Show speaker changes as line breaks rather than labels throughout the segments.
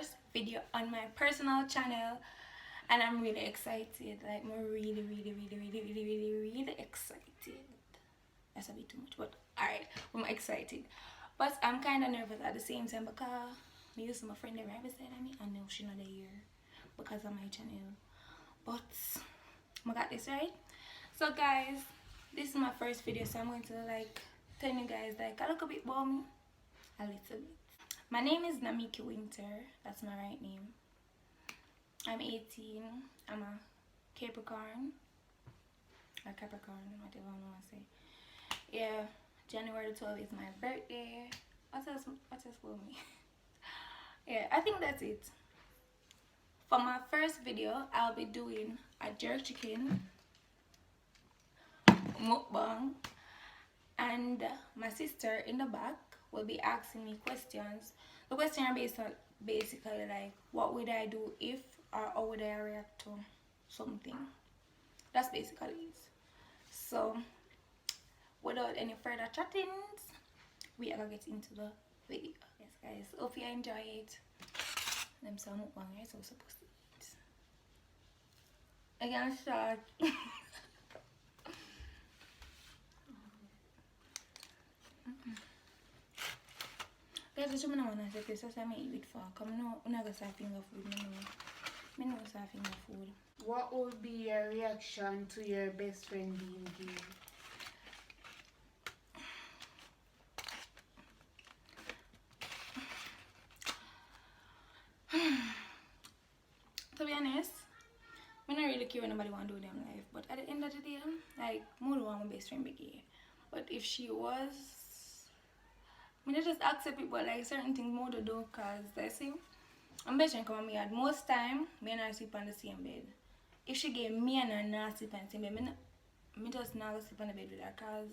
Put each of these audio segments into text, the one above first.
first video on my personal channel, and I'm really excited. Like, I'm really excited. That's a bit too much, but alright, I'm excited. But I'm kind of nervous at the same time because I used to my friend right beside me. I know she's not here because of my channel. But I got this right. So guys, this is my first video, so I'm going to like tell you guys like a little bit about me. A little bit. My name is Namiki Winter. That's my right name. I'm 18. I'm a Capricorn. Or Capricorn, whatever I want to say. Yeah, January 12th is my birthday. What else for me? Yeah, I think that's it. For my first video, I'll be doing a jerk chicken mukbang, and my sister in the back will be asking me questions. The questions are basically like, what would I do if, or how would I react to something. That's basically it. So without any further chattings, we are gonna get into the video. Yes guys, hope you enjoy it. Them some mukbang, right? So we're supposed to eat. I can start. Guys, what you want to say? This is what I eat it for. Come now, I'm not going to serve finger food. I know serve finger food.
What would be your reaction to your best friend being gay?
To be honest, I don't really care what nobody want to do in their life. But at the end of the day, like, I don't want my best friend be gay. But if she was, I just accept it. But like certain things more to do, cause I see, I'm best friend come on me at most time, me and her sleep on the same bed. If she gave me and her not sleep on the same bed, me just not sleep on the bed with her, cause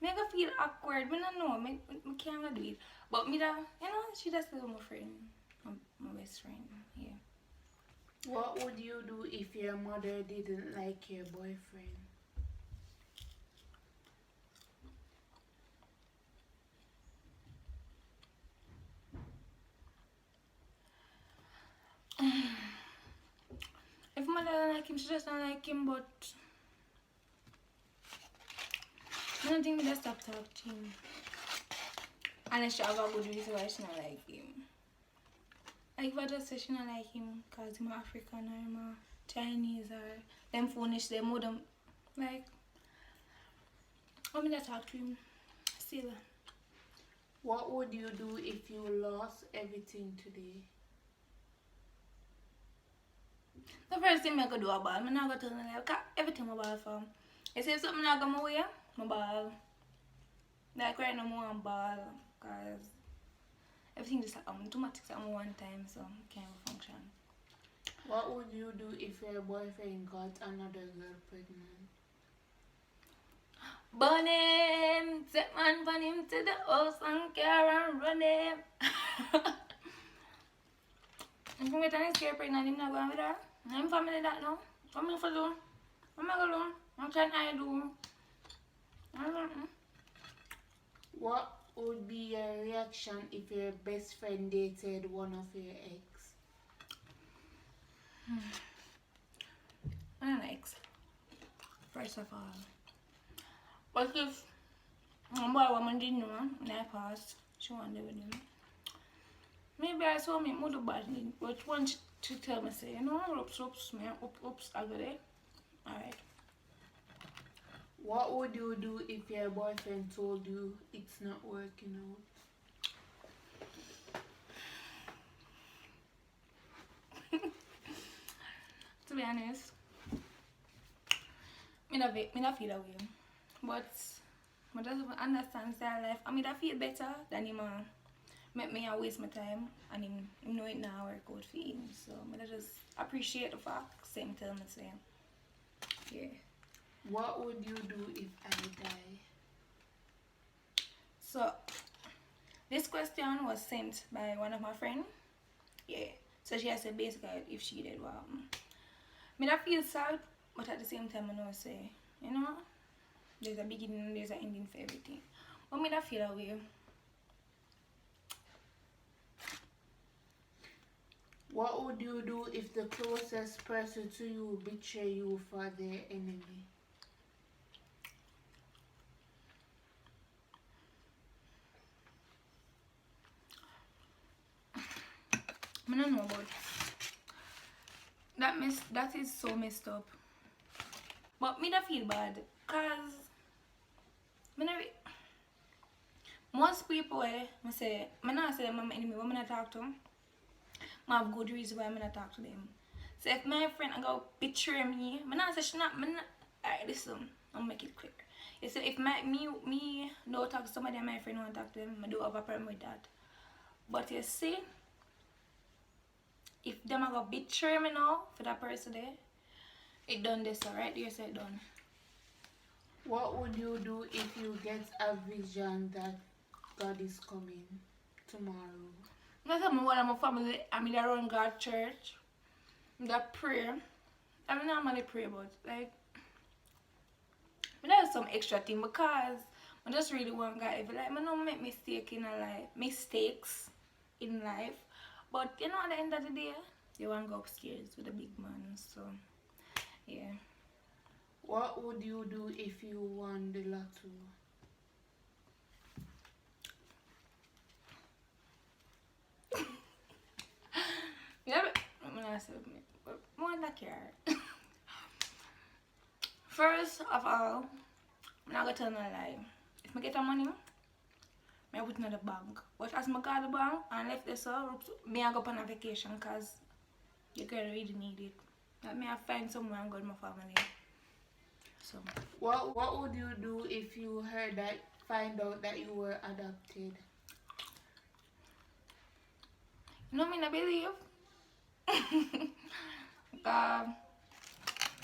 me go feel awkward. Me don't know, me can't do it. But me that, you know, she just still my friend, my best friend. Yeah.
What would you do if your mother didn't like your boyfriend?
If mother don't like him, she just don't like him, but I don't think me just stop talking to him. Unless she have a good reason why she don't like him. Like if I just say she don't like him because I'm African or I'm Chinese or them Finnish, them more them like, I'm gonna talk to him still.
What would you do if you lost everything today?
The first thing I could do about it, I'm not gonna tell them like everything about for. If something not go my way, my ball. Like right now I'm on ball because everything just too much at one time, so I can't function.
What would you do if your boyfriend got another girl pregnant?
Burn him, take man burn him to the house and car and run him. If you get any scare pregnant, I'm not going with her. I'm family that now. What am I for do? What am I going to do? What can I do? I don't know.
What would be your reaction if your best friend dated one of your ex?
I don't like ex. First of all. But if one boy woman didn't know and I passed, she wanted with him. Maybe I saw me more bad thing, but once she tell me say, you know, oops, man, oops, I got it. Alright.
What would you do if your boyfriend told you it's not working out?
To be honest, me not feel that way. But I just understand that life. I mean, I feel better than him. Make me waste my time, and him know it now work out for him. So I just appreciate the fact. Same tell me same. Yeah.
What would you do if I die?
So this question was sent by one of my friends. Yeah. So she has said basically if she did what happened. I feel sad, but at the same time I know say, you know, there's a beginning and there's an ending for everything. But I feel that way.
What would you do if the closest person to you betray you for their enemy?
I don't know about that is so messed up. But me don't feel bad, cause me not most people I say me not say them my enemy when me not talk to them. I have good reason why I'm not talk to them. So if my friend go betray me, me not say she not me not alright listen, I'll make it clear. You see if me no talk to somebody and my friend want to talk to them, I do have a problem with that. But you see, if them are gonna betray me now for that person there, it done this alright, you say it done.
What would you do if you get a vision that God is coming tomorrow?
I tell me one of my family, I mean around God church, that prayer. I mean normally pray but like I have some extra thing because I just really want God if like I don't make mistakes in life. But you know at the end of the day, you want to go upstairs with a big man, so yeah.
What would you do if you won the lotto?
Yeah, I'm gonna say but more than care. First of all, I'm not gonna tell no lie. If I get the money, I put it in the bank. But as I got the bank and left this up, me I go on a vacation because you girl really need it. Let me find somewhere and go with my family. So
What would you do if you find out that you were adopted?
you know me not believe.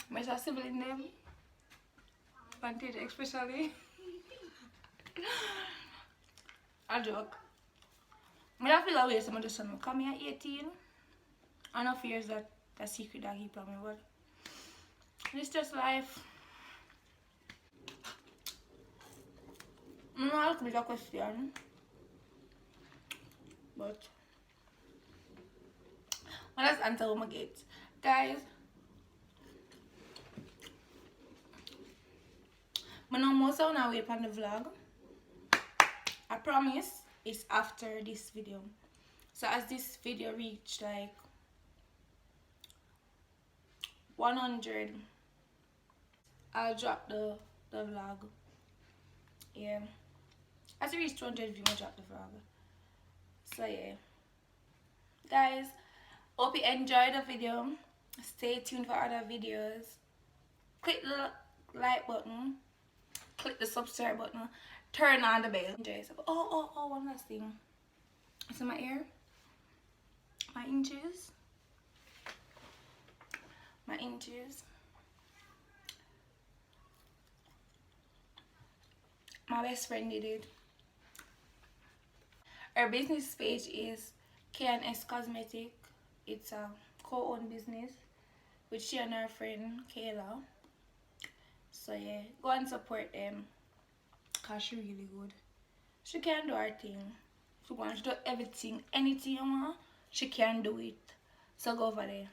My sibling them, Vantage especially. A joke. I don't feel away some of the son come here 18. I know fears that a secret that he from me, but it's just life. I know I'll be a question. But let's answer what I get. Guys, I know most of you wait on the vlog. I promise it's after this video. So as this video reached like 100, I'll drop the vlog. Yeah. As it reaches 200 views, I'll drop the vlog. So yeah. Guys, hope you enjoyed the video. Stay tuned for other videos. Click the like button. Click the subscribe button. Turn on the bell. Oh, one last thing. See my ear? My inches. My inches. My best friend did it. Our business page is NYA'S Cosmetic. It's a co-owned business with she and her friend Kayla. So yeah, go and support them because she really good. She can do her thing. She wants to do everything, anything you want, she can do it. So go over there.